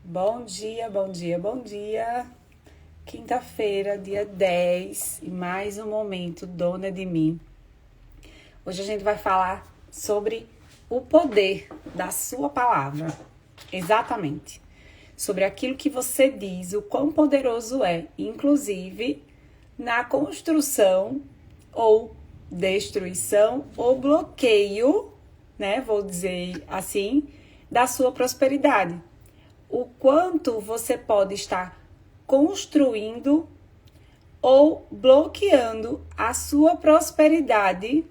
Bom dia, bom dia, bom dia. Quinta-feira, dia 10 e mais um momento Dona de Mim. Hoje a gente vai falar sobre o poder da sua palavra. Exatamente. Sobre aquilo que você diz, o quão poderoso é, inclusive na construção ou destruição ou bloqueio, né? Vou dizer assim, da sua prosperidade. O quanto você pode estar construindo ou bloqueando a sua prosperidade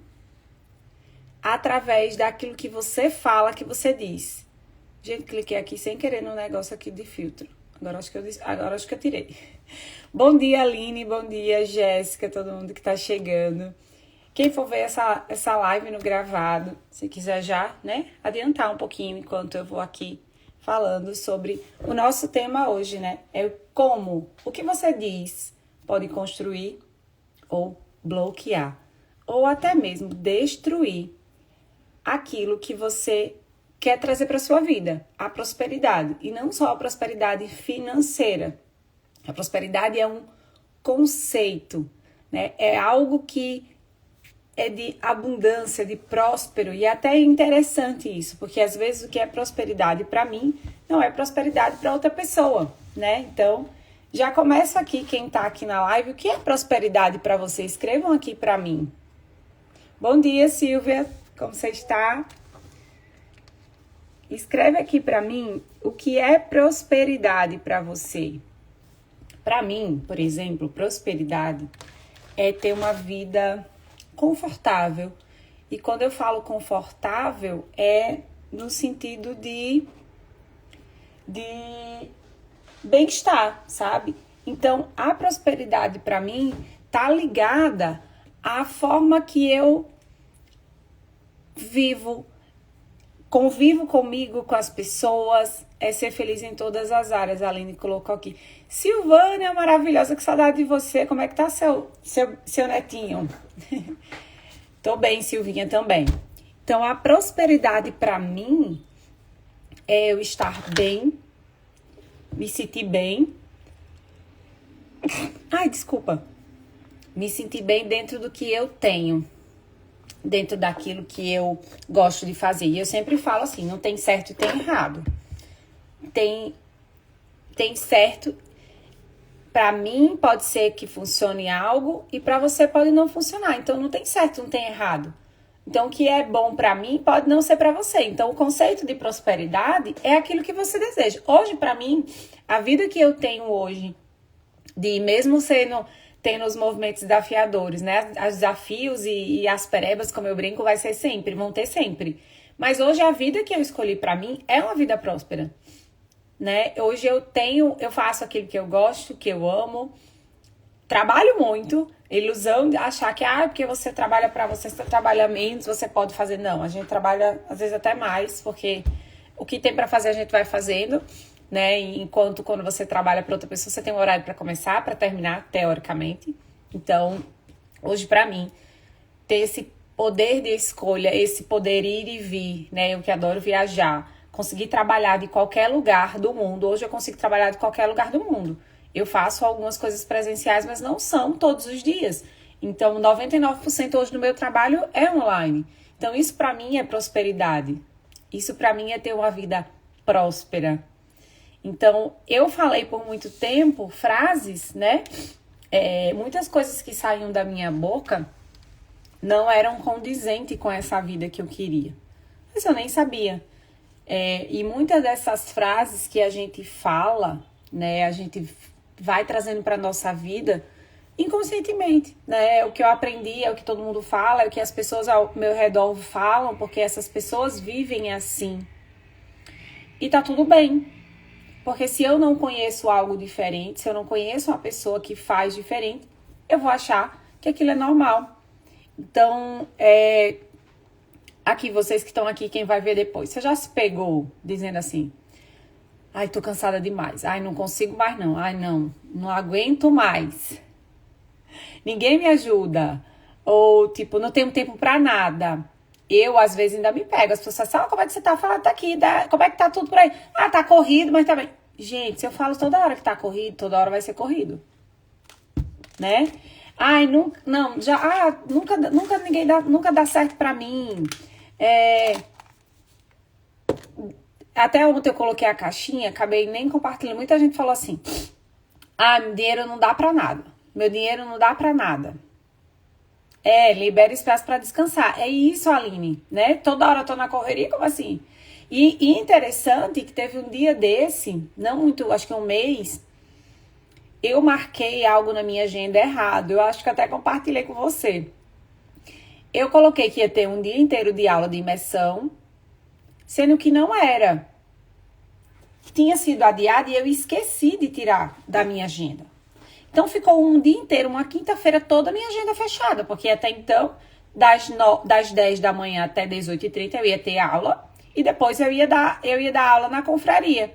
através daquilo que você fala, que você diz. Gente, cliquei aqui sem querer no negócio aqui de filtro. Agora acho que eu tirei. Bom dia, Aline. Bom dia, Jéssica, todo mundo que tá chegando. Quem for ver essa live no gravado, se quiser já, né, adiantar um pouquinho enquanto eu vou aqui falando sobre o nosso tema hoje, né? É como o que você diz pode construir ou bloquear, ou até mesmo destruir aquilo que você quer trazer para sua vida, a prosperidade. E não só a prosperidade financeira. A prosperidade é um conceito, né? É algo que é de abundância, de próspero, e até é interessante isso, porque às vezes o que é prosperidade para mim não é prosperidade para outra pessoa, né? Então, já começa aqui quem tá aqui na live, o que é prosperidade para você? Escrevam aqui para mim. Bom dia, Silvia, como você está? Escreve aqui para mim o que é prosperidade para você. Para mim, por exemplo, prosperidade é ter uma vida confortável. E quando eu falo confortável, é no sentido de bem-estar, sabe? Então, a prosperidade para mim tá ligada à forma que eu vivo, convivo comigo, com as pessoas, é ser feliz em todas as áreas. A Aline colocou aqui. Silvânia, maravilhosa, que saudade de você. Como é que tá seu netinho? Tô bem, Silvinha, também. Então, a prosperidade para mim é eu estar bem, me sentir bem. Ai, desculpa. Me sentir bem dentro do que eu tenho, dentro daquilo que eu gosto de fazer. E eu sempre falo assim, não tem certo e tem errado. Tem certo. Para mim pode ser que funcione algo e para você pode não funcionar. Então não tem certo, não tem errado. Então o que é bom para mim pode não ser para você. Então o conceito de prosperidade é aquilo que você deseja. Hoje para mim, a vida que eu tenho hoje, de mesmo tendo os movimentos desafiadores, né? Os desafios e as perebas, como eu brinco, vão ter sempre. Mas hoje a vida que eu escolhi para mim é uma vida próspera. Né? Hoje eu faço aquilo que eu gosto, que eu amo, trabalho muito, ilusão de achar que porque você trabalha para você trabalha menos, você pode fazer. Não, a gente trabalha às vezes até mais, porque o que tem para fazer a gente vai fazendo, né? Enquanto quando você trabalha para outra pessoa, você tem um horário para começar, para terminar, teoricamente. Então, hoje para mim, ter esse poder de escolha, esse poder ir e vir, né? Eu que adoro viajar, conseguir trabalhar de qualquer lugar do mundo. Hoje eu consigo trabalhar de qualquer lugar do mundo. Eu faço algumas coisas presenciais, mas não são todos os dias. Então, 99% hoje do meu trabalho é online. Então, isso para mim é prosperidade. Isso para mim é ter uma vida próspera. Então, eu falei por muito tempo frases, né? Muitas coisas que saíam da minha boca não eram condizentes com essa vida que eu queria. Mas eu nem sabia. E muitas dessas frases que a gente fala, né, a gente vai trazendo para nossa vida inconscientemente, né? É o que eu aprendi, é o que todo mundo fala, é o que as pessoas ao meu redor falam, porque essas pessoas vivem assim. E tá tudo bem. Porque se eu não conheço algo diferente, se eu não conheço uma pessoa que faz diferente, eu vou achar que aquilo é normal. Então, aqui, vocês que estão aqui, quem vai ver depois, você já se pegou dizendo assim, ai, tô cansada demais, ai, não consigo mais não, ai, não aguento mais, ninguém me ajuda, ou tipo, não tenho tempo pra nada. Eu, às vezes, ainda me pego, as pessoas falam, como é que você tá falando, tá aqui, como é que tá tudo por aí? Ah, tá corrido, mas tá bem. Gente, se eu falo toda hora que tá corrido, toda hora vai ser corrido, né? Ai, nunca, não, já, nunca ninguém dá, nunca dá certo pra mim. Até ontem eu coloquei a caixinha, acabei nem compartilhando. Muita gente falou assim: meu dinheiro não dá pra nada. Meu dinheiro não dá pra nada. Libera espaço pra descansar. É isso, Aline, né? Toda hora eu tô na correria, como assim? E interessante que teve um dia desse, não muito, acho que um mês, eu marquei algo na minha agenda errado. Eu acho que até compartilhei com você. Eu coloquei que ia ter um dia inteiro de aula de imersão, sendo que não era. Tinha sido adiado e eu esqueci de tirar da minha agenda. Então ficou um dia inteiro, uma quinta-feira toda a minha agenda fechada, porque até então, das 10 da manhã até 18h30 eu ia ter aula e depois eu ia dar aula na confraria.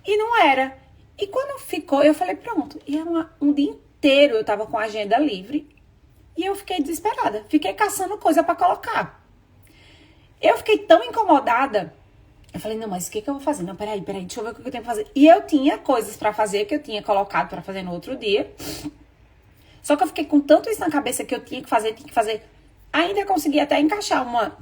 E não era. E quando ficou, eu falei, pronto. E era um dia inteiro eu tava com a agenda livre e eu fiquei desesperada. Fiquei caçando coisa pra colocar. Eu fiquei tão incomodada. Eu falei, não, mas o que eu vou fazer? Não, peraí, deixa eu ver o que eu tenho pra fazer. E eu tinha coisas pra fazer que eu tinha colocado pra fazer no outro dia. Só que eu fiquei com tanto isso na cabeça que eu tinha que fazer. Ainda consegui até encaixar uma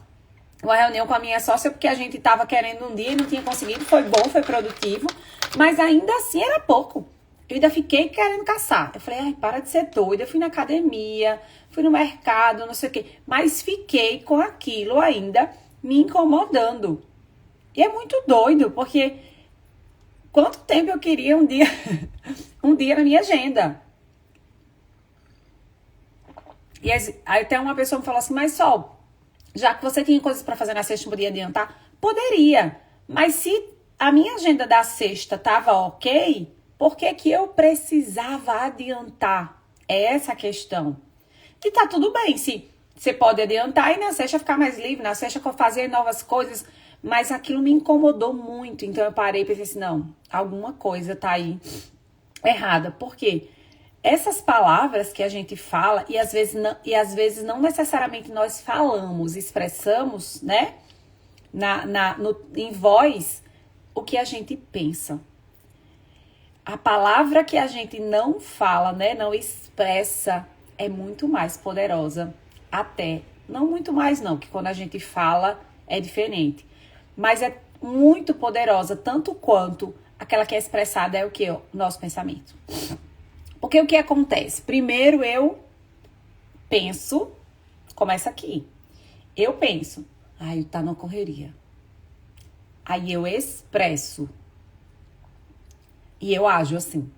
reunião com a minha sócia, porque a gente tava querendo um dia e não tinha conseguido. Foi bom, foi produtivo. Mas ainda assim era pouco. Eu ainda fiquei querendo caçar. Eu falei, para de ser doida. Eu fui na academia, fui no mercado, não sei o quê. Mas fiquei com aquilo ainda me incomodando. E é muito doido, porque quanto tempo eu queria um dia na minha agenda. E aí até uma pessoa me falou assim, mas Sol, já que você tinha coisas para fazer na sexta, não podia adiantar? Poderia, mas se a minha agenda da sexta tava ok, por que que eu precisava adiantar? É essa a questão. E tá tudo bem, se você pode adiantar e na sexta ficar mais livre, na sexta fazer novas coisas, mas aquilo me incomodou muito, então eu parei e pensei assim, não, alguma coisa tá aí errada. Por quê? Essas palavras que a gente fala, e às vezes não necessariamente nós falamos, expressamos, né, em voz, o que a gente pensa. A palavra que a gente não fala, né, não expressa, é muito mais poderosa. Até, não muito mais não, que quando a gente fala é diferente. Mas é muito poderosa, tanto quanto aquela que é expressada é o que? O nosso pensamento. Porque o que acontece? Primeiro eu penso, começa aqui. Eu penso, tá na correria. Aí eu expresso. E eu ajo assim,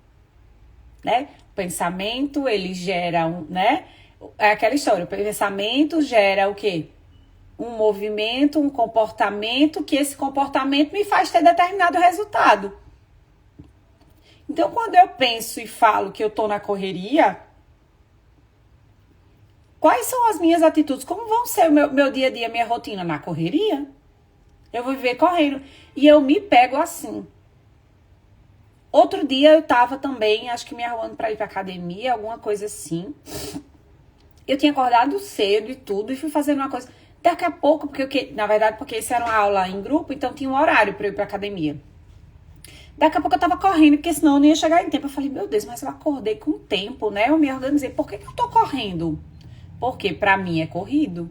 né? O pensamento, ele gera né? É aquela história, o pensamento gera o quê? Um movimento, um comportamento, que esse comportamento me faz ter determinado resultado. Então, quando eu penso e falo que eu tô na correria, quais são as minhas atitudes? Como vão ser o meu dia a dia, minha rotina? Na correria? Eu vou viver correndo. E eu me pego assim. Outro dia eu tava também, acho que me arrumando pra ir pra academia, alguma coisa assim. Eu tinha acordado cedo e tudo, e fui fazendo uma coisa. Daqui a pouco, porque isso era uma aula em grupo, então tinha um horário pra eu ir pra academia. Daqui a pouco eu tava correndo, porque senão eu não ia chegar em tempo. Eu falei, meu Deus, mas eu acordei com tempo, né? Eu me organizei. Por que eu tô correndo? Porque pra mim é corrido.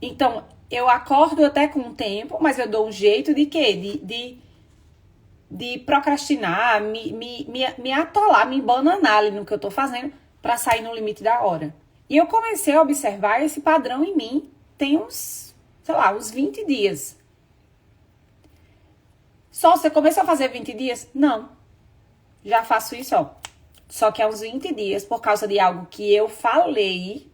Então, eu acordo até com tempo, mas eu dou um jeito de quê? De procrastinar, me atolar, me embananar ali no que eu tô fazendo pra sair no limite da hora. E eu comecei a observar esse padrão em mim tem uns 20 dias. Só você começou a fazer 20 dias? Não. Já faço isso, ó. Só que há uns 20 dias, por causa de algo que eu falei,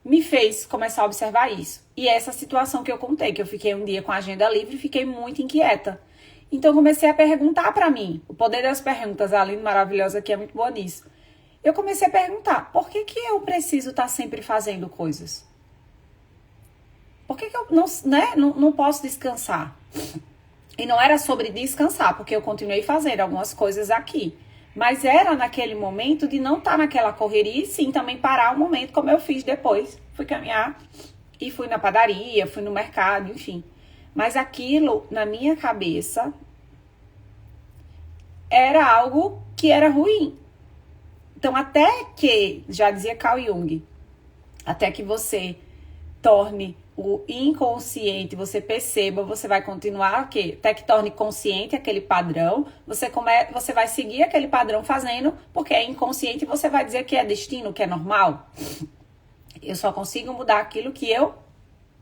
me fez começar a observar isso. E essa situação que eu contei, que eu fiquei um dia com a agenda livre e fiquei muito inquieta. Então, comecei a perguntar pra mim. O poder das perguntas, a Aline maravilhosa aqui é muito boa nisso. Eu comecei a perguntar, por que que eu preciso estar sempre fazendo coisas? Por que que eu não posso descansar? E não era sobre descansar, porque eu continuei fazendo algumas coisas aqui. Mas era naquele momento de não estar naquela correria e sim também parar um momento, como eu fiz depois. Fui caminhar e fui na padaria, fui no mercado, enfim. Mas aquilo, na minha cabeça, era algo que era ruim. Então, até que, já dizia Carl Jung, até que você torne o inconsciente, você perceba, você vai continuar o quê? Até que torne consciente aquele padrão, você vai seguir aquele padrão fazendo, porque é inconsciente e você vai dizer que é destino, que é normal. Eu só consigo mudar aquilo que eu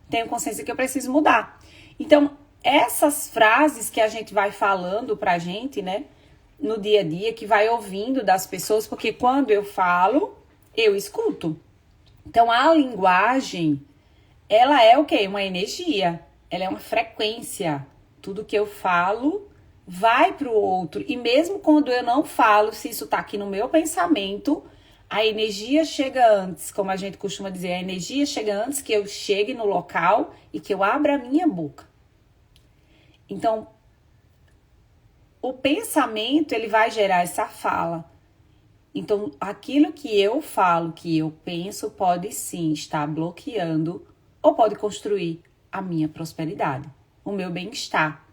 tenho consciência que eu preciso mudar. Então, essas frases que a gente vai falando pra gente, né, no dia a dia, que vai ouvindo das pessoas, porque quando eu falo, eu escuto. Então, a linguagem, ela é o quê? Uma energia, ela é uma frequência. Tudo que eu falo vai pro outro. E mesmo quando eu não falo, se isso tá aqui no meu pensamento, a energia chega antes, como a gente costuma dizer, a energia chega antes que eu chegue no local e que eu abra a minha boca. Então, o pensamento, ele vai gerar essa fala. Então, aquilo que eu falo, que eu penso, pode sim estar bloqueando ou pode construir a minha prosperidade, o meu bem-estar,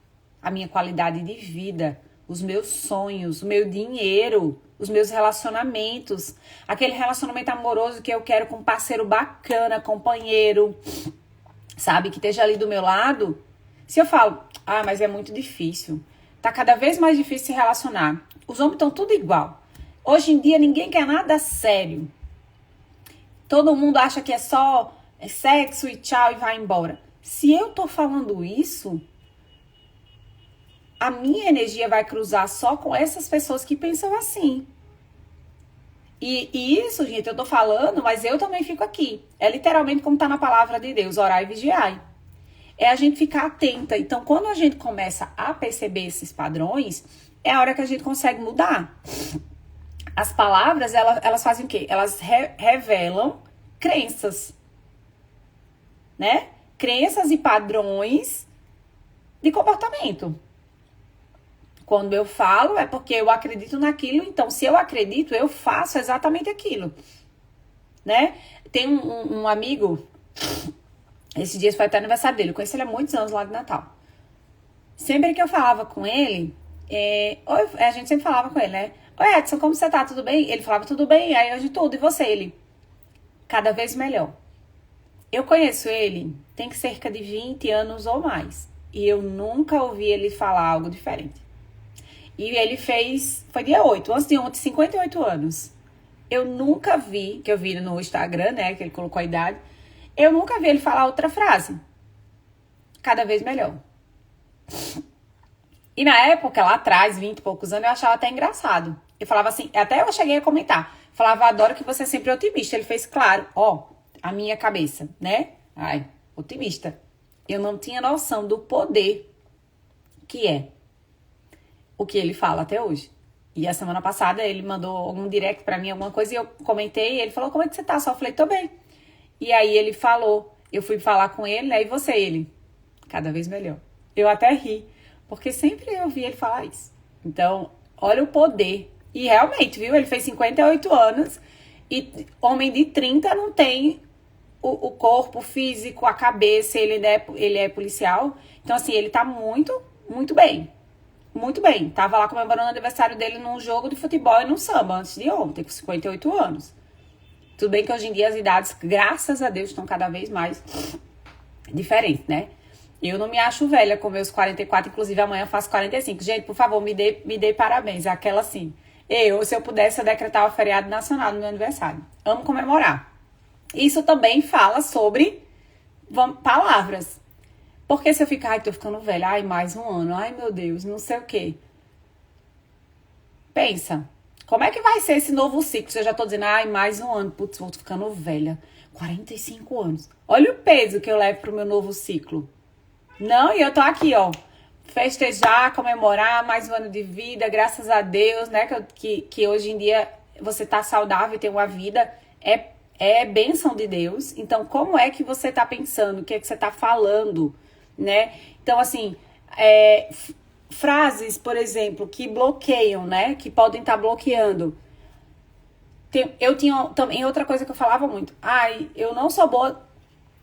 a minha qualidade de vida, os meus sonhos, o meu dinheiro, os meus relacionamentos, aquele relacionamento amoroso que eu quero com um parceiro bacana, companheiro, sabe, que esteja ali do meu lado. Se eu falo, mas é muito difícil, tá cada vez mais difícil se relacionar, os homens estão tudo igual. Hoje em dia ninguém quer nada sério. Todo mundo acha que é só sexo e tchau e vai embora. Se eu tô falando isso, a minha energia vai cruzar só com essas pessoas que pensam assim. E isso, gente, eu tô falando, mas eu também fico aqui. É literalmente como tá na palavra de Deus, orai e vigiai. É a gente ficar atenta. Então, quando a gente começa a perceber esses padrões, é a hora que a gente consegue mudar. As palavras, elas fazem o quê? Elas revelam crenças, né? Crenças e padrões de comportamento. Quando eu falo, é porque eu acredito naquilo. Então, se eu acredito, eu faço exatamente aquilo, né? Tem um amigo, esse dia foi até aniversário dele, eu conheci ele há muitos anos lá de Natal. Sempre que eu falava com ele, a gente sempre falava com ele, né? Oi, Edson, como você tá? Tudo bem? Ele falava, tudo bem, aí eu de tudo. E você? Ele, cada vez melhor. Eu conheço ele, tem cerca de 20 anos ou mais. E eu nunca ouvi ele falar algo diferente. E ele fez, foi dia 8, antes de ontem, 58 anos. Eu nunca vi, que eu vi no Instagram, né, que ele colocou a idade. Eu nunca vi ele falar outra frase. Cada vez melhor. E na época, lá atrás, 20 e poucos anos, eu achava até engraçado. Eu falava assim, até eu cheguei a comentar. Falava, adoro que você é sempre otimista. Ele fez claro, a minha cabeça, né? Otimista. Eu não tinha noção do poder que é o que ele fala até hoje. E a semana passada ele mandou algum direct pra mim, alguma coisa, e eu comentei, e ele falou, como é que você tá? Só eu falei, tô bem. E aí ele falou, eu fui falar com ele, né? E você, ele, cada vez melhor. Eu até ri. Porque sempre eu vi ele falar isso. Então, olha o poder. E realmente, viu? Ele fez 58 anos. E homem de 30 não tem o corpo físico, a cabeça. Ele é policial. Então, assim, ele tá muito, muito bem. Muito bem. Tava lá comemorando o aniversário dele num jogo de futebol e num samba, antes de ontem, com 58 anos. Tudo bem que hoje em dia as idades, graças a Deus, estão cada vez mais diferentes, né? Eu não me acho velha com meus 44, inclusive amanhã eu faço 45. Gente, por favor, me dê parabéns. Aquela assim. Se eu pudesse, eu decretava o feriado nacional no meu aniversário. Amo comemorar. Isso também fala sobre palavras. Porque se eu ficar, tô ficando velha, mais um ano, meu Deus, não sei o quê. Pensa, como é que vai ser esse novo ciclo? Se eu já tô dizendo, mais um ano, putz, vou ficando velha. 45 anos. Olha o peso que eu levo pro meu novo ciclo. Não, e eu tô aqui, festejar, comemorar mais um ano de vida, graças a Deus, né, que hoje em dia você tá saudável e tem uma vida, é bênção de Deus. Então, como é que você tá pensando, o que é que você tá falando, né? Então, assim, frases, por exemplo, que bloqueiam, né, que podem estar bloqueando. Eu tinha também outra coisa que eu falava muito, eu não sou boa,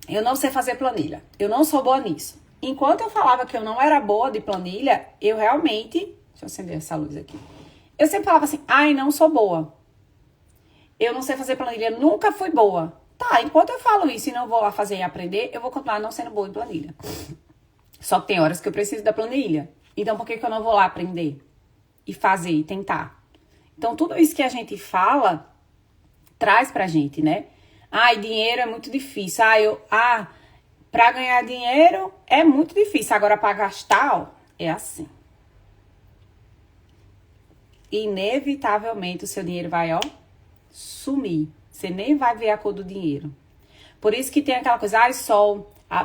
eu não sei fazer planilha, eu não sou boa nisso. Enquanto eu falava que eu não era boa de planilha, eu realmente... Deixa eu acender essa luz aqui. Eu sempre falava assim, ai, não sou boa. Eu não sei fazer planilha, nunca fui boa. Tá, enquanto eu falo isso e não vou lá fazer e aprender, eu vou continuar não sendo boa em planilha. Só que tem horas que eu preciso da planilha. Então, por que eu não vou lá aprender? E fazer, e tentar? Então, tudo isso que a gente fala, traz pra gente, né? Ai, dinheiro é muito difícil. Pra ganhar dinheiro é muito difícil. Agora, pra gastar, ó, é assim. Inevitavelmente, o seu dinheiro vai, ó, sumir. Você nem vai ver a cor do dinheiro. Por isso que tem aquela coisa,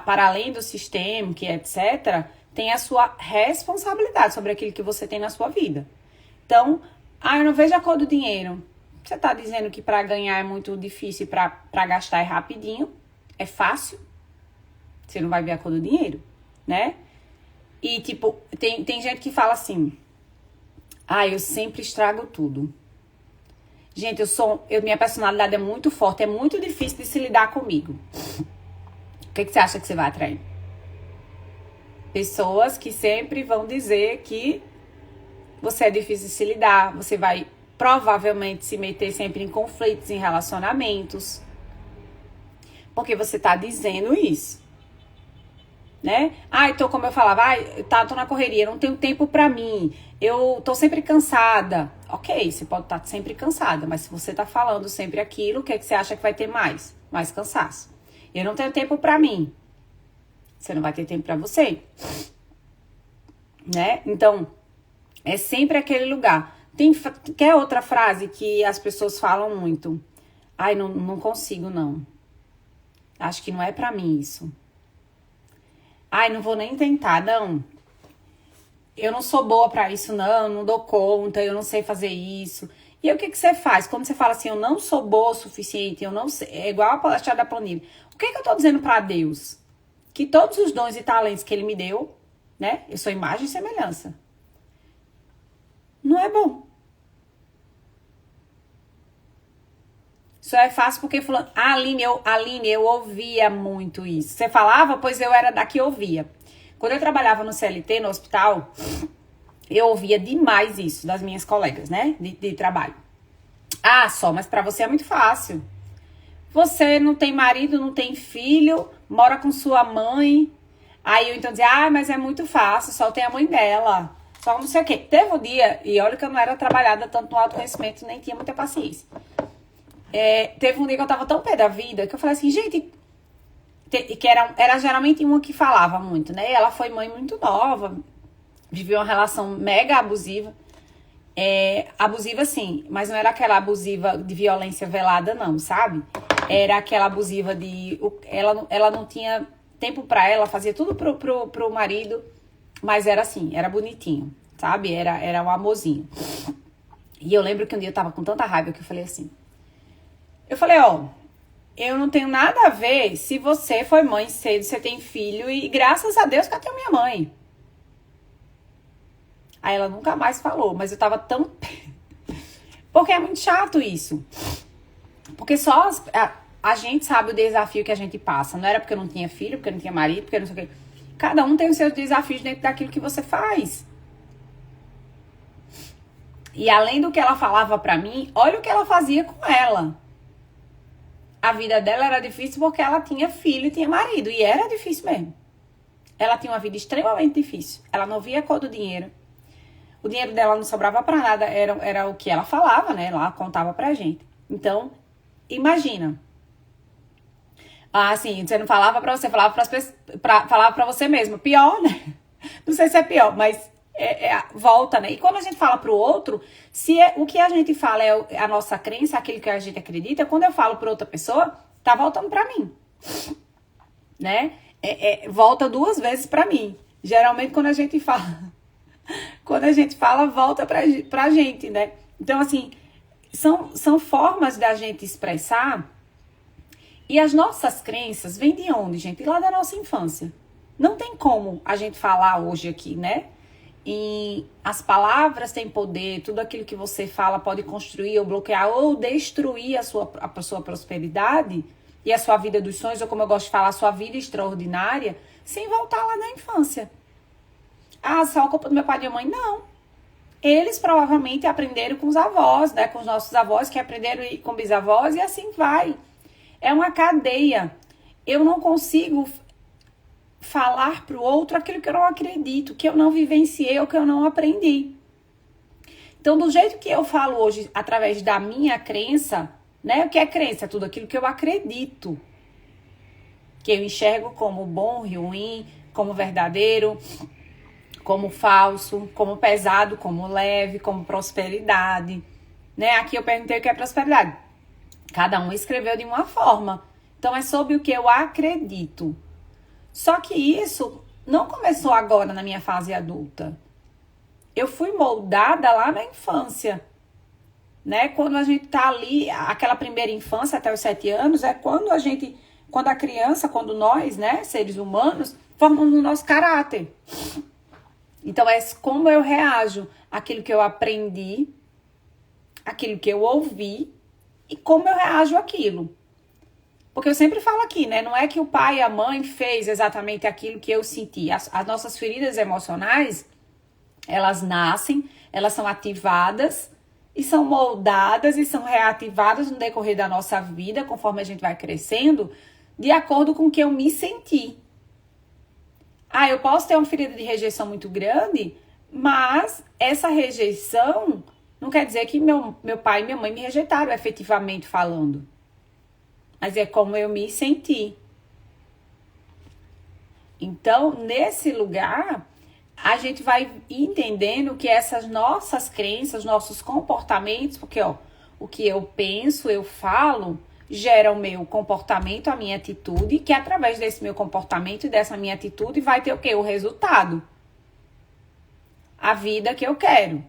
para além do sistema, que etc., tem a sua responsabilidade sobre aquilo que você tem na sua vida. Então, eu não vejo a cor do dinheiro. Você tá dizendo que para ganhar é muito difícil e para gastar é rapidinho, é fácil. Você não vai ver a cor do dinheiro, né? E, tipo, tem gente que fala assim, eu sempre estrago tudo. Gente, minha personalidade é muito forte, é muito difícil de se lidar comigo. O que você acha que você vai atrair? Pessoas que sempre vão dizer que você é difícil de se lidar, você vai provavelmente se meter sempre em conflitos, em relacionamentos. Porque você tá dizendo isso, né? Então, como eu falava, tô na correria, não tenho tempo pra mim, eu tô sempre cansada. Ok, você pode estar sempre cansada, mas se você tá falando sempre aquilo, o que você acha que vai ter mais? Mais cansaço. Eu não tenho tempo pra mim. Você não vai ter tempo pra você, né? Então, é sempre aquele lugar. Quer outra frase que as pessoas falam muito? Não consigo, não. Acho que não é pra mim isso. Não vou nem tentar, não. Eu não sou boa pra isso, não dou conta, eu não sei fazer isso. E aí, o que você faz? Quando você fala assim, eu não sou boa o suficiente, eu não sei, é igual a palestra da planilha. O que eu tô dizendo pra Deus? Que todos os dons e talentos que Ele me deu, né? Eu sou imagem e semelhança. Não é bom. Só é fácil porque fulano... Aline, eu ouvia muito isso. Você falava, pois eu era da que ouvia. Quando eu trabalhava no CLT, no hospital, eu ouvia demais isso das minhas colegas, né? De trabalho. Mas pra você é muito fácil. Você não tem marido, não tem filho, mora com sua mãe. Aí eu então dizia, mas é muito fácil, só tem a mãe dela. Só não sei o quê. Teve um dia, e olha que eu não era trabalhada tanto no autoconhecimento, nem tinha muita paciência. Teve um dia que eu tava tão pé da vida, que eu falei assim, gente... Que era geralmente uma que falava muito, né? Ela foi mãe muito nova, viveu uma relação mega abusiva. Abusiva sim, mas não era aquela abusiva de violência velada, não, sabe? Era aquela abusiva de... Ela não tinha tempo pra ela, fazia tudo pro marido, mas era assim, era bonitinho, sabe? Era um amorzinho. E eu lembro que um dia eu tava com tanta raiva que eu falei assim... eu não tenho nada a ver se você foi mãe cedo, você tem filho, e graças a Deus que eu tenho minha mãe. Aí ela nunca mais falou, mas eu tava tão... Porque é muito chato isso. Porque só a gente sabe o desafio que a gente passa. Não era porque eu não tinha filho, porque eu não tinha marido, porque eu não sei o quê. Cada um tem os seus desafios dentro daquilo que você faz. E além do que ela falava pra mim, olha o que ela fazia com ela. A vida dela era difícil porque ela tinha filho e tinha marido. E era difícil mesmo. Ela tinha uma vida extremamente difícil. Ela não via a cor do dinheiro. O dinheiro dela não sobrava pra nada. Era o que ela falava, né? Ela contava pra gente. Então, imagina. Assim, você não falava pra você, falava falava pra você mesmo. Pior, né? Não sei se é pior, mas volta, né? E quando a gente fala pro outro, se o que a gente fala é a nossa crença, aquilo que a gente acredita, quando eu falo pra outra pessoa, tá voltando pra mim. Né? Volta 2 vezes pra mim. Geralmente quando a gente fala, volta pra gente, né? Então, assim, são formas da gente expressar. E as nossas crenças vêm de onde, gente? Lá da nossa infância. Não tem como a gente falar hoje aqui, né? E as palavras têm poder, tudo aquilo que você fala pode construir ou bloquear ou destruir a sua prosperidade e a sua vida dos sonhos, ou como eu gosto de falar, a sua vida extraordinária, sem voltar lá na infância. Só a culpa do meu pai e da minha mãe? Não. eles provavelmente aprenderam com os avós, né? Com os nossos avós que aprenderam com bisavós e assim vai. É uma cadeia. Eu não consigo falar para o outro aquilo que eu não acredito, que eu não vivenciei ou que eu não aprendi. Então, do jeito que eu falo hoje, através da minha crença, né? O que é crença? É tudo aquilo que eu acredito. Que eu enxergo como bom, ruim, como verdadeiro, como falso, como pesado, como leve, como prosperidade. Né? Aqui eu perguntei o que é prosperidade. Cada um escreveu de uma forma. Então, é sobre o que eu acredito. Só que isso não começou agora na minha fase adulta. Eu fui moldada lá na infância, né? Quando a gente tá ali, aquela primeira infância até os 7 anos, é quando a criança, quando nós, né, seres humanos, formamos o nosso caráter. Então, é como eu reajo àquilo que eu aprendi, aquilo que eu ouvi e como eu reajo àquilo. Porque eu sempre falo aqui, né? Não é que o pai e a mãe fez exatamente aquilo que eu senti. As nossas feridas emocionais, elas nascem, elas são ativadas e são moldadas e são reativadas no decorrer da nossa vida, conforme a gente vai crescendo, de acordo com o que eu me senti. Eu posso ter uma ferida de rejeição muito grande, mas essa rejeição não quer dizer que meu pai e minha mãe me rejeitaram, efetivamente falando. Mas é como eu me senti. Então, nesse lugar, a gente vai entendendo que essas nossas crenças, nossos comportamentos, porque o que eu penso, eu falo, gera o meu comportamento, a minha atitude, que através desse meu comportamento e dessa minha atitude vai ter o quê? O resultado. A vida que eu quero.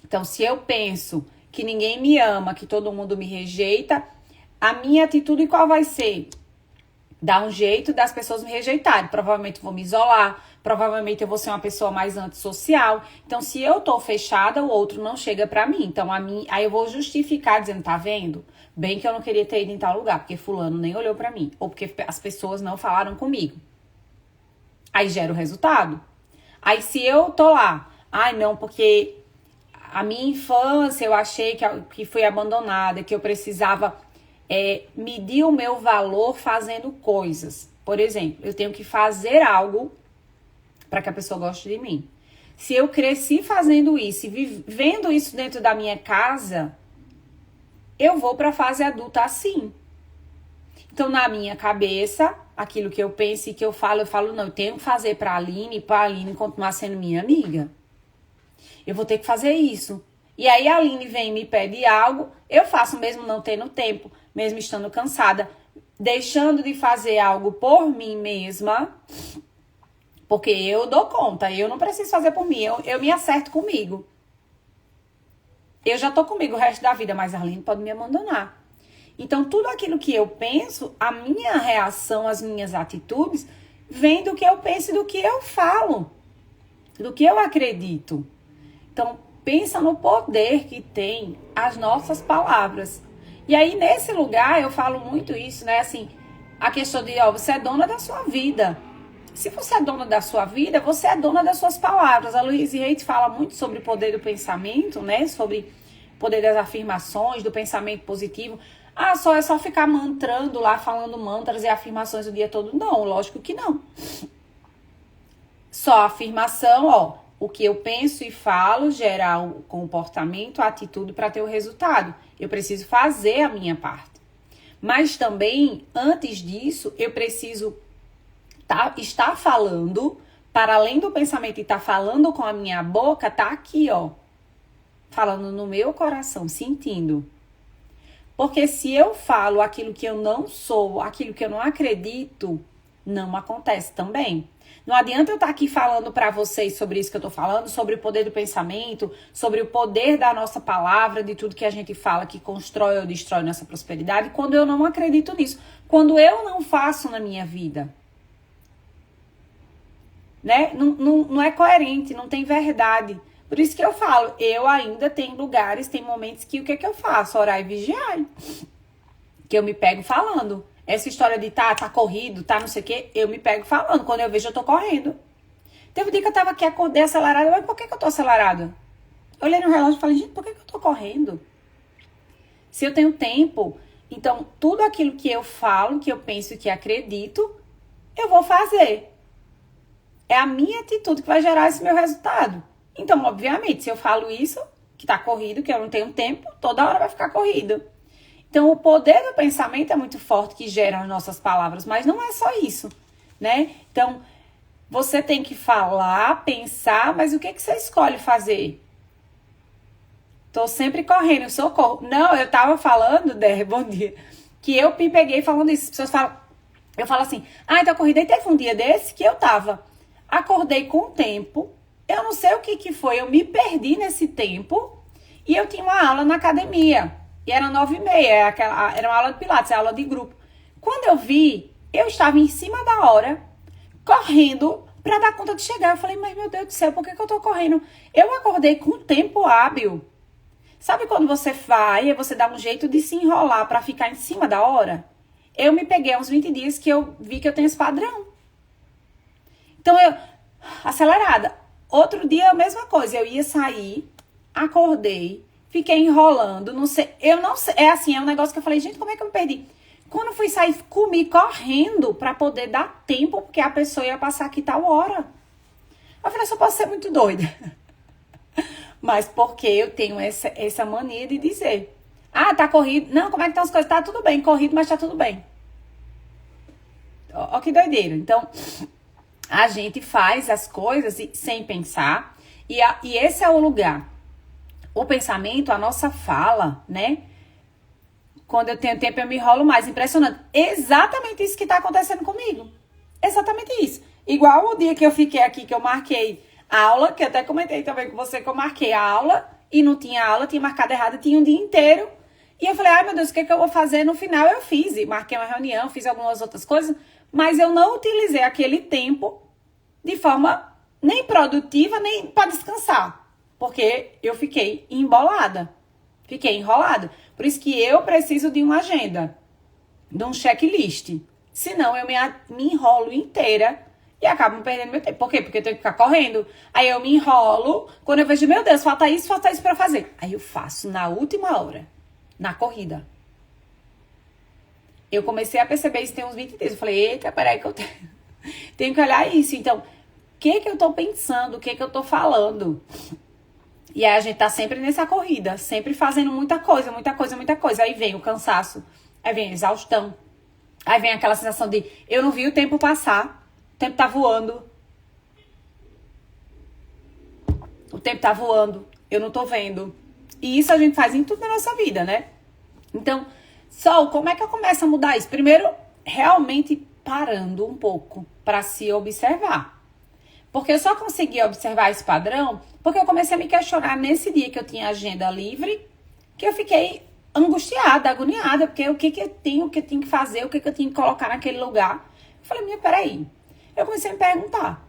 Então, se eu penso que ninguém me ama, que todo mundo me rejeita, a minha atitude qual vai ser? Dar um jeito das pessoas me rejeitarem. Provavelmente vou me isolar, provavelmente eu vou ser uma pessoa mais antissocial. Então, se eu tô fechada, o outro não chega pra mim. Então, aí eu vou justificar dizendo, tá vendo? Bem que eu não queria ter ido em tal lugar, porque fulano nem olhou pra mim. Ou porque as pessoas não falaram comigo. Aí gera o resultado. Aí se eu tô lá, não, porque a minha infância eu achei que fui abandonada, que eu precisava medir o meu valor fazendo coisas. Por exemplo, eu tenho que fazer algo para que a pessoa goste de mim. Se eu cresci fazendo isso e vivendo isso dentro da minha casa, eu vou para a fase adulta assim. Então, na minha cabeça, aquilo que eu penso e que eu falo, não, eu tenho que fazer para a Aline continuar sendo minha amiga. Eu vou ter que fazer isso. E aí a Aline vem e me pede algo, eu faço mesmo não tendo tempo, mesmo estando cansada, deixando de fazer algo por mim mesma, porque eu dou conta, eu não preciso fazer por mim, eu me acerto comigo. Eu já tô comigo o resto da vida, mas a Aline pode me abandonar. Então, tudo aquilo que eu penso, a minha reação, as minhas atitudes, vem do que eu penso e do que eu falo, do que eu acredito. Então, pensa no poder que tem as nossas palavras. E aí, nesse lugar, eu falo muito isso, né? Assim, a questão de, você é dona da sua vida. Se você é dona da sua vida, você é dona das suas palavras. A Louise Hay fala muito sobre o poder do pensamento, né? Sobre o poder das afirmações, do pensamento positivo. É só ficar mantrando lá, falando mantras e afirmações o dia todo. Não, lógico que não. Só afirmação, o que eu penso e falo gera o comportamento, a atitude para ter o resultado. Eu preciso fazer a minha parte. Mas também, antes disso, eu preciso estar falando, para além do pensamento e estar falando com a minha boca, tá aqui, falando no meu coração, sentindo. Porque se eu falo aquilo que eu não sou, aquilo que eu não acredito, não acontece também. Não adianta eu estar aqui falando para vocês sobre isso que eu tô falando, sobre o poder do pensamento, sobre o poder da nossa palavra, de tudo que a gente fala que constrói ou destrói nossa prosperidade, quando eu não acredito nisso. Quando eu não faço na minha vida. Né? Não é coerente, não tem verdade. Por isso que eu falo, eu ainda tenho lugares, tem momentos que o que é que eu faço? Orar e vigiar. Que eu me pego falando. Essa história de tá corrido, não sei o quê, eu me pego falando. Quando eu vejo, eu tô correndo. Teve um dia que eu tava aqui, acordei acelerada. Mas por que eu tô acelerada? Eu olhei no relógio e falei, gente, por que eu tô correndo? Se eu tenho tempo, então tudo aquilo que eu falo, que eu penso e que acredito, eu vou fazer. É a minha atitude que vai gerar esse meu resultado. Então, obviamente, se eu falo isso, que tá corrido, que eu não tenho tempo, toda hora vai ficar corrido. Então, o poder do pensamento é muito forte que gera as nossas palavras, mas não é só isso, né? Então, você tem que falar, pensar, mas o que você escolhe fazer? Tô sempre correndo, socorro. Não, eu tava falando, Der, bom dia, que eu me peguei falando isso. As pessoas falam, eu falo assim, então a corrida, e teve um dia desse que eu acordei com o tempo, eu não sei o que foi, eu me perdi nesse tempo, e eu tinha uma aula na academia, e era 9h30, era uma aula de pilates, aula de grupo. Quando eu vi, eu estava em cima da hora, correndo, pra dar conta de chegar. Eu falei, mas meu Deus do céu, por que eu tô correndo? Eu acordei com o tempo hábil. Sabe quando você vai e você dá um jeito de se enrolar pra ficar em cima da hora? Eu me peguei há uns 20 dias que eu vi que eu tenho esse padrão. Então, acelerada. Outro dia, a mesma coisa. Eu ia sair, acordei, fiquei enrolando, não sei. Eu não sei. É assim, é um negócio que eu falei, gente, como é que eu me perdi? Quando eu fui sair, comi correndo pra poder dar tempo, porque a pessoa ia passar aqui tal hora. Eu falei, só posso ser muito doida. Mas porque eu tenho essa mania de dizer, tá corrido. Não, como é que estão as coisas? Tá tudo bem, corrido, mas tá tudo bem. Ó que doideira. Então, a gente faz as coisas sem pensar. E esse é o lugar. O pensamento, a nossa fala, né? Quando eu tenho tempo, eu me enrolo mais. Impressionante. Exatamente isso que tá acontecendo comigo. Exatamente isso. Igual o dia que eu fiquei aqui, que eu marquei a aula, que eu até comentei também com você, que eu marquei a aula e não tinha aula, tinha marcado errado, tinha um dia inteiro. E eu falei, meu Deus, o que eu vou fazer? No final eu fiz, e marquei uma reunião, fiz algumas outras coisas, mas eu não utilizei aquele tempo de forma nem produtiva, nem para descansar. Porque eu fiquei embolada, fiquei enrolada. Por isso que eu preciso de uma agenda, de um checklist. Senão eu me enrolo inteira e acabo perdendo meu tempo. Por quê? Porque eu tenho que ficar correndo. Aí eu me enrolo. Quando eu vejo, meu Deus, falta isso pra fazer. Aí eu faço na última hora, na corrida. Eu comecei a perceber isso tem uns 20 dias. Eu falei, eita, peraí que eu tenho que olhar isso. Então, o que eu tô pensando? O que eu tô falando? E aí a gente tá sempre nessa corrida. Sempre fazendo muita coisa, muita coisa, muita coisa. Aí vem o cansaço. Aí vem a exaustão. Aí vem aquela sensação de, eu não vi o tempo passar. O tempo tá voando. O tempo tá voando. Eu não tô vendo. E isso a gente faz em tudo na nossa vida, né? Então, Sol, como é que eu começo a mudar isso? Primeiro, realmente parando um pouco para se observar. Porque eu só consegui observar esse padrão porque eu comecei a me questionar nesse dia que eu tinha agenda livre, que eu fiquei angustiada, agoniada, porque o que eu tenho que fazer, o que eu tenho que colocar naquele lugar. Eu falei, peraí. Eu comecei a me perguntar,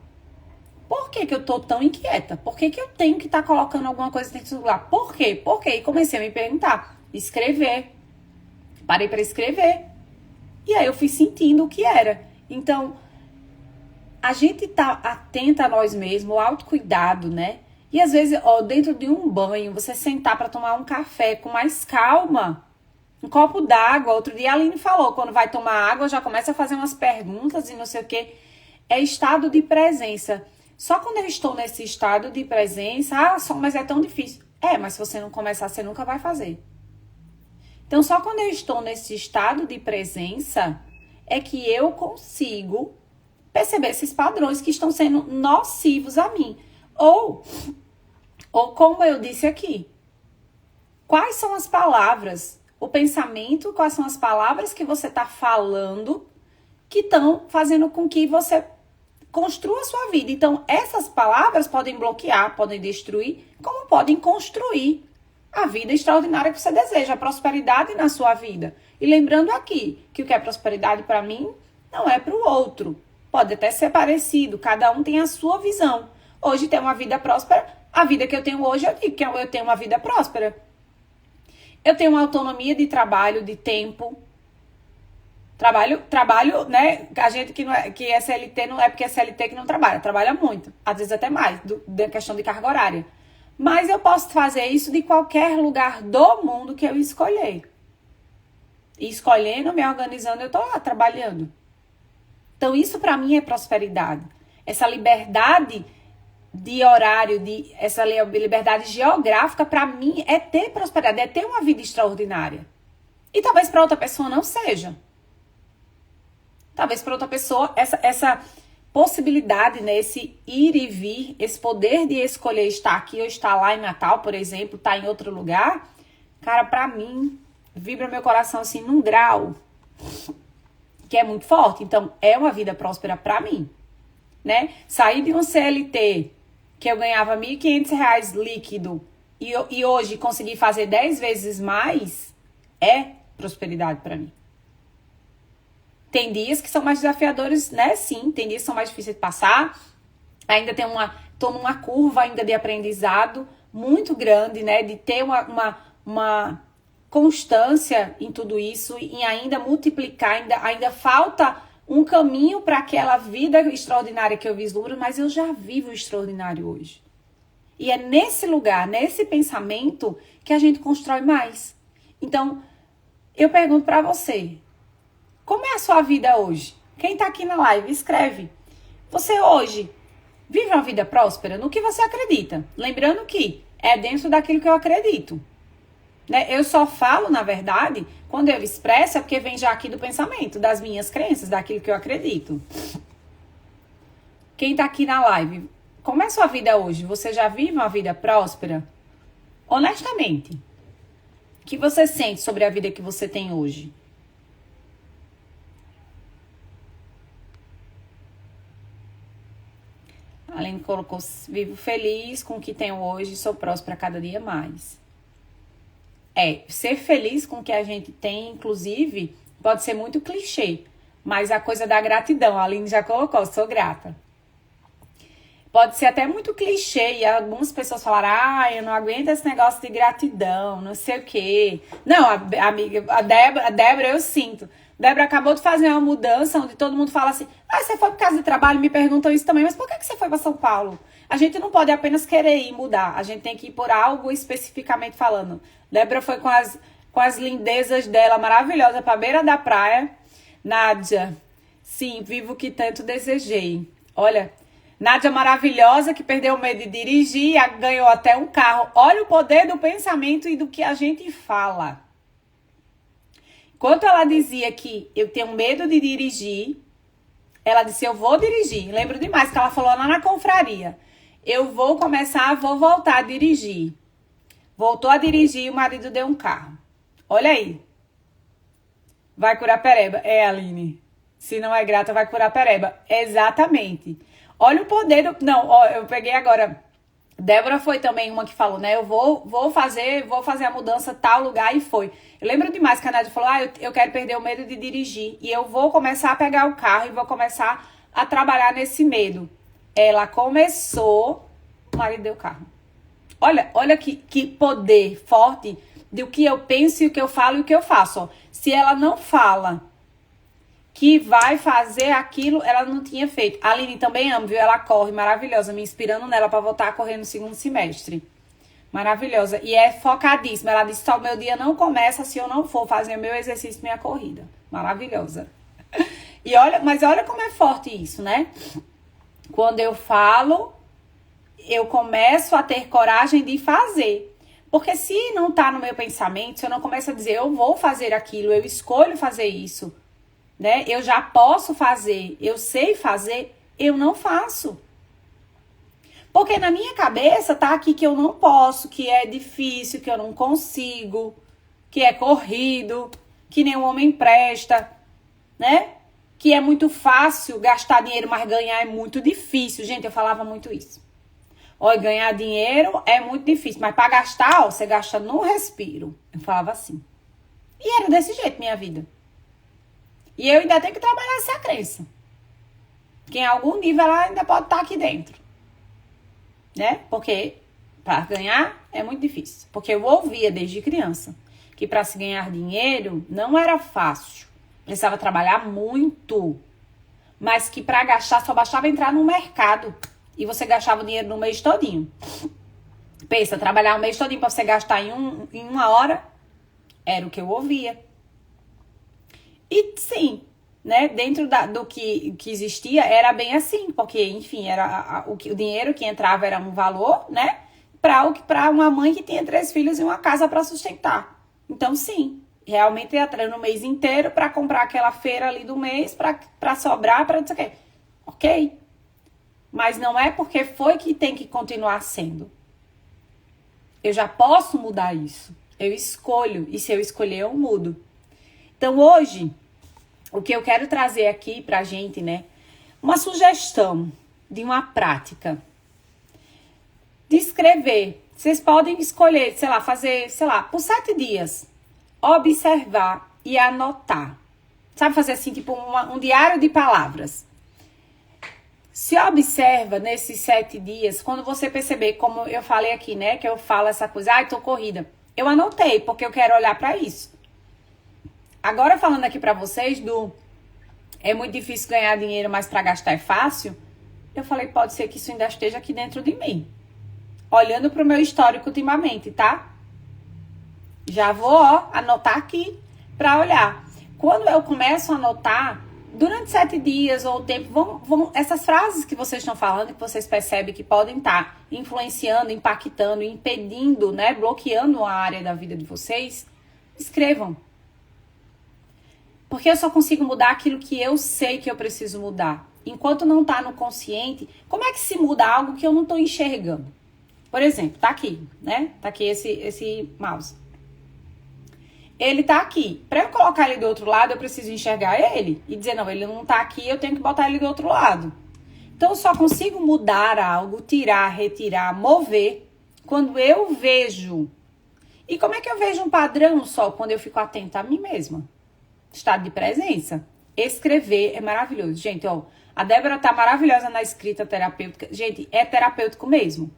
por que eu tô tão inquieta? Por que eu tenho que estar colocando alguma coisa dentro do lugar? Por quê? Por quê? E comecei a me perguntar, escrever. Parei para escrever. E aí eu fui sentindo o que era. Então, a gente tá atenta a nós mesmos, o autocuidado, né? E às vezes, dentro de um banho, você sentar para tomar um café com mais calma, um copo d'água. Outro dia a Aline falou, quando vai tomar água, já começa a fazer umas perguntas e não sei o quê. É estado de presença. Só quando eu estou nesse estado de presença, mas é tão difícil. Mas se você não começar, você nunca vai fazer. Então, só quando eu estou nesse estado de presença, é que eu consigo perceber esses padrões que estão sendo nocivos a mim. Ou como eu disse aqui, quais são as palavras, o pensamento, quais são as palavras que você está falando que estão fazendo com que você construa a sua vida. Então, essas palavras podem bloquear, podem destruir, como podem construir a vida extraordinária que você deseja, a prosperidade na sua vida. E lembrando aqui, que o que é prosperidade para mim, não é para o outro. Pode até ser parecido, cada um tem a sua visão. Hoje tem uma vida próspera, a vida que eu tenho hoje, eu digo que eu tenho uma vida próspera. Eu tenho uma autonomia de trabalho, de tempo. Trabalho, né? A gente que é CLT, não é porque é CLT que não trabalha muito. Às vezes até mais, da questão de carga horária. Mas eu posso fazer isso de qualquer lugar do mundo que eu escolher. E escolhendo, me organizando, eu tô lá trabalhando. Então isso para mim é prosperidade. Essa liberdade de horário, essa liberdade geográfica, para mim é ter prosperidade, é ter uma vida extraordinária. E talvez para outra pessoa não seja. Talvez para outra pessoa essa possibilidade, né, esse ir e vir, esse poder de escolher estar aqui ou estar lá em Natal, por exemplo, estar em outro lugar, cara, para mim vibra meu coração assim num grau que é muito forte. Então é uma vida próspera para mim, né? Sair de um CLT que eu ganhava R$1.500 líquido e hoje conseguir fazer 10 vezes mais é prosperidade para mim. Tem dias que são mais desafiadores, né? Sim, tem dias que são mais difíceis de passar. Ainda tô numa curva ainda de aprendizado muito grande, né? De ter uma constância em tudo isso, em ainda multiplicar, ainda falta um caminho para aquela vida extraordinária que eu vislumbro, mas eu já vivo o extraordinário hoje. E é nesse lugar, nesse pensamento, que a gente constrói mais. Então, eu pergunto para você, como é a sua vida hoje? Quem tá aqui na live, escreve. Você hoje vive uma vida próspera no que você acredita. Lembrando que é dentro daquilo que eu acredito. Né? Eu só falo, na verdade, quando eu expresso, é porque vem já aqui do pensamento, das minhas crenças, daquilo que eu acredito. Quem tá aqui na live, como é a sua vida hoje? Você já vive uma vida próspera? Honestamente, o que você sente sobre a vida que você tem hoje? A Aline colocou, vivo feliz com o que tenho hoje, sou próspera cada dia mais. Ser feliz com o que a gente tem, inclusive, pode ser muito clichê, mas a coisa da gratidão, a Aline já colocou, sou grata. Pode ser até muito clichê, e algumas pessoas falaram, eu não aguento esse negócio de gratidão, não sei o quê. Não, a Débora, eu sinto. Débora acabou de fazer uma mudança onde todo mundo fala assim, você foi por causa de trabalho, me perguntam isso também, mas por que você foi para São Paulo? A gente não pode apenas querer ir mudar, a gente tem que ir por algo especificamente falando. Débora foi com as lindezas dela, maravilhosa, para beira da praia. Nádia, sim, vivo o que tanto desejei. Olha, Nádia maravilhosa, que perdeu o medo de dirigir, ganhou até um carro. Olha o poder do pensamento e do que a gente fala. Enquanto ela dizia que eu tenho medo de dirigir, ela disse, eu vou dirigir. Lembro demais que ela falou lá na confraria. Vou voltar a dirigir. Voltou a dirigir e o marido deu um carro. Olha aí. Vai curar pereba. Aline. Se não é grata, vai curar pereba. Exatamente. Olha o poder do... Não, ó, eu peguei agora... Débora foi também uma que falou, né? Eu vou fazer a mudança tal lugar e foi. Eu lembro demais que a Nádia falou, eu quero perder o medo de dirigir. E eu vou começar a pegar o carro e vou começar a trabalhar nesse medo. Ela começou, o marido deu o carro. Olha que poder forte do que eu penso e o que eu falo e o que eu faço. Ó. Se ela não fala que vai fazer aquilo, ela não tinha feito. A Aline também ama, viu? Ela corre, maravilhosa, me inspirando nela para voltar a correr no segundo semestre. Maravilhosa. E é focadíssima. Ela disse, o meu dia não começa se eu não for fazer o meu exercício, minha corrida. Maravilhosa. Mas olha como é forte isso, né? Quando eu falo, eu começo a ter coragem de fazer. Porque se não tá no meu pensamento, se eu não começo a dizer, eu vou fazer aquilo, eu escolho fazer isso, né? Eu já posso fazer, eu sei fazer, eu não faço. Porque na minha cabeça tá aqui que eu não posso, que é difícil, que eu não consigo, que é corrido, que nenhum homem presta, né? Que é muito fácil gastar dinheiro, mas ganhar é muito difícil. Gente, eu falava muito isso. Olha, ganhar dinheiro é muito difícil, mas para gastar, você gasta no respiro. Eu falava assim. E era desse jeito minha vida. E eu ainda tenho que trabalhar essa crença. Que em algum nível ela ainda pode estar aqui dentro. Né? Porque para ganhar é muito difícil. Porque eu ouvia desde criança que para se ganhar dinheiro não era fácil. Precisava trabalhar muito. Mas que para gastar só bastava entrar no mercado. E você gastava o dinheiro no mês todinho. Pensa, trabalhar o mês todo pra você gastar em uma hora, era o que eu ouvia. E sim, né, dentro do que existia, era bem assim, porque, enfim, era o dinheiro que entrava era um valor, né, para uma mãe que tinha 3 filhos e uma casa para sustentar. Então, sim, realmente ia atrás no mês inteiro para comprar aquela feira ali do mês, para sobrar, para não sei o quê. Ok? Mas não é porque foi que tem que continuar sendo. Eu já posso mudar isso. Eu escolho, e se eu escolher, eu mudo. Então, hoje, o que eu quero trazer aqui pra gente, né? Uma sugestão de uma prática. De escrever. Vocês podem escolher, sei lá, fazer, sei lá, por 7 dias. Observar e anotar. Sabe, fazer assim, tipo um diário de palavras. Se observa nesses 7 dias, quando você perceber, como eu falei aqui, né? Que eu falo essa coisa, ai, tô corrida. Eu anotei, porque eu quero olhar pra isso. Agora falando aqui pra vocês é muito difícil ganhar dinheiro, mas pra gastar é fácil. Eu falei, pode ser que isso ainda esteja aqui dentro de mim. Olhando pro meu histórico ultimamente, tá? Já vou, anotar aqui pra olhar. Quando eu começo a anotar, durante 7 dias ou o tempo, essas frases que vocês estão falando, que vocês percebem que podem estar influenciando, impactando, impedindo, né? Bloqueando a área da vida de vocês, escrevam. Porque eu só consigo mudar aquilo que eu sei que eu preciso mudar. Enquanto não tá no consciente, como é que se muda algo que eu não tô enxergando? Por exemplo, tá aqui, né? Tá aqui esse mouse. Ele tá aqui. Pra eu colocar ele do outro lado, eu preciso enxergar ele e dizer, não, ele não tá aqui, eu tenho que botar ele do outro lado. Então, eu só consigo mudar algo, tirar, retirar, mover, quando eu vejo. E como é que eu vejo um padrão só? Quando eu fico atenta a mim mesma. Estado de presença. Escrever é maravilhoso. Gente, ó, a Débora tá maravilhosa na escrita terapêutica. Gente, é terapêutico mesmo.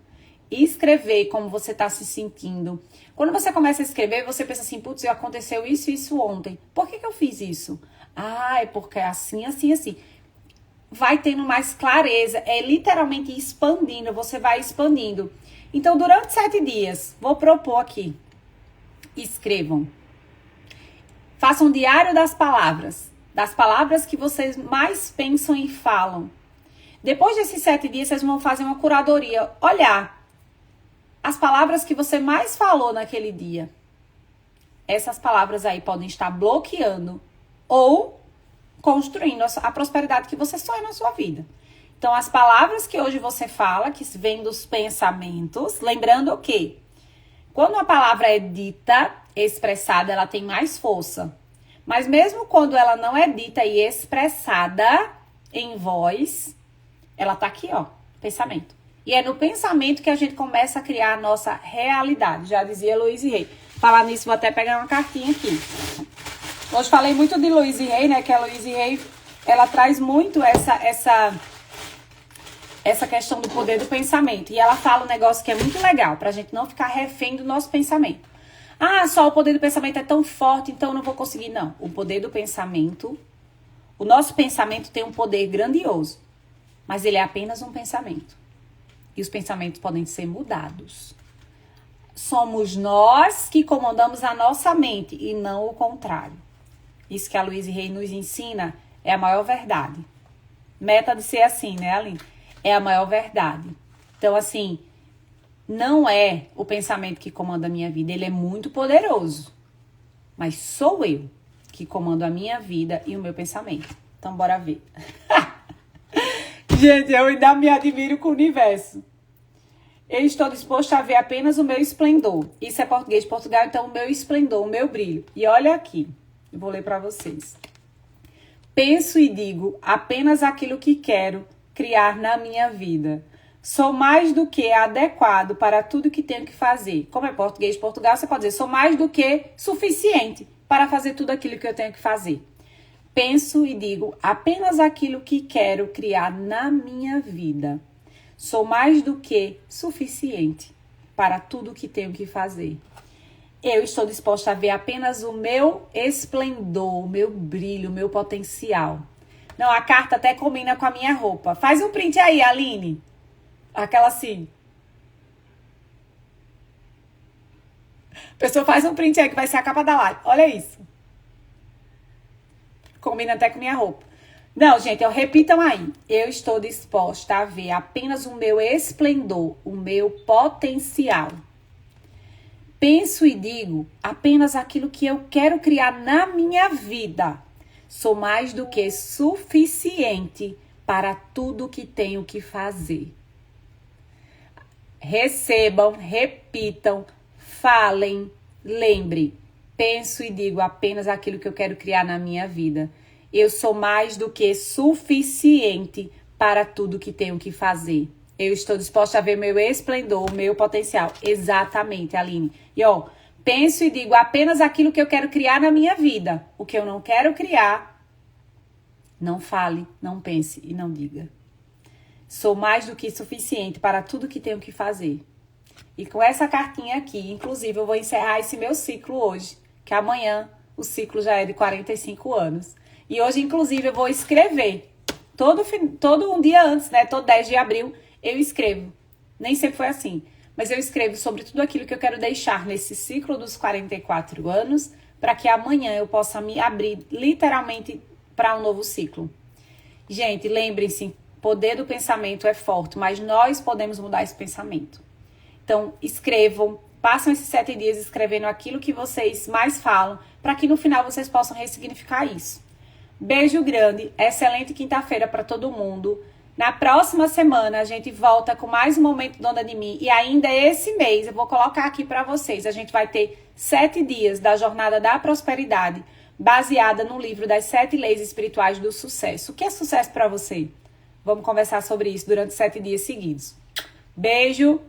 Escrever como você tá se sentindo. Quando você começa a escrever, você pensa assim, putz, aconteceu isso ontem. Por que eu fiz isso? Ah, é porque é assim, assim, assim. Vai tendo mais clareza. É literalmente expandindo. Você vai expandindo. Então, durante 7 dias, vou propor aqui. Escrevam. Façam um diário das palavras que vocês mais pensam e falam. Depois desses 7 dias, vocês vão fazer uma curadoria. Olhar as palavras que você mais falou naquele dia. Essas palavras aí podem estar bloqueando ou construindo a prosperidade que você sonha na sua vida. Então, as palavras que hoje você fala, que vêm dos pensamentos, lembrando o quê? Quando a palavra é dita, expressada, ela tem mais força. Mas mesmo quando ela não é dita e expressada em voz, ela tá aqui, ó, pensamento. E é no pensamento que a gente começa a criar a nossa realidade. Já dizia Louise Hay. Falar nisso, vou até pegar uma cartinha aqui. Hoje falei muito de Louise Hay, né? Que a Louise Hay, ela traz muito essa questão do poder do pensamento. E ela fala um negócio que é muito legal, pra gente não ficar refém do nosso pensamento. Ah, só o poder do pensamento é tão forte, então eu não vou conseguir. Não, o poder do pensamento, o nosso pensamento tem um poder grandioso, mas ele é apenas um pensamento. E os pensamentos podem ser mudados. Somos nós que comandamos a nossa mente e não o contrário. Isso que a Louise Hay nos ensina é a maior verdade. Meta de ser assim, né, Aline? É a maior verdade. Então, assim, não é o pensamento que comanda a minha vida. Ele é muito poderoso. Mas sou eu que comando a minha vida e o meu pensamento. Então, bora ver. Gente, eu ainda me admiro com o universo. Eu estou disposto a ver apenas o meu esplendor. Isso é português de Portugal, então o meu esplendor, o meu brilho. E olha aqui, eu vou ler para vocês. Penso e digo apenas aquilo que quero criar na minha vida. Sou mais do que adequado para tudo que tenho que fazer. Como é português de Portugal, você pode dizer, sou mais do que suficiente para fazer tudo aquilo que eu tenho que fazer. Penso e digo apenas aquilo que quero criar na minha vida. Sou mais do que suficiente para tudo que tenho que fazer. Eu estou disposta a ver apenas o meu esplendor, o meu brilho, o meu potencial. Não, a carta até combina com a minha roupa. Faz um print aí, Aline. Aquela assim. pessoa faz um print aí que vai ser a capa da live. Olha isso. Combina até com minha roupa. Não, gente, repitam aí. Eu estou disposta a ver apenas o meu esplendor, o meu potencial. Penso e digo apenas aquilo que eu quero criar na minha vida. Sou mais do que suficiente para tudo que tenho que fazer. Recebam, repitam, falem, lembre. Penso e digo apenas aquilo que eu quero criar na minha vida. Eu sou mais do que suficiente para tudo que tenho que fazer. Eu estou disposta a ver meu esplendor, meu potencial. Exatamente, Aline. E penso e digo apenas aquilo que eu quero criar na minha vida. O que eu não quero criar, não fale, não pense e não diga. Sou mais do que suficiente para tudo que tenho que fazer. E com essa cartinha aqui, inclusive, eu vou encerrar esse meu ciclo hoje, que amanhã o ciclo já é de 45 anos. E hoje, inclusive, eu vou escrever. Todo um dia antes, né? Todo 10 de abril, eu escrevo. Nem sempre foi assim. Mas eu escrevo sobre tudo aquilo que eu quero deixar nesse ciclo dos 44 anos, para que amanhã eu possa me abrir literalmente para um novo ciclo. Gente, lembrem-se, o poder do pensamento é forte, mas nós podemos mudar esse pensamento. Então, escrevam, passam esses 7 dias escrevendo aquilo que vocês mais falam, para que no final vocês possam ressignificar isso. Beijo grande, excelente quinta-feira para todo mundo. Na próxima semana a gente volta com mais um Momento Dona de Mim. E ainda esse mês, eu vou colocar aqui para vocês, a gente vai ter 7 dias da Jornada da Prosperidade, baseada no livro das 7 Leis Espirituais do Sucesso. O que é sucesso para você? Vamos conversar sobre isso durante 7 dias seguidos. Beijo!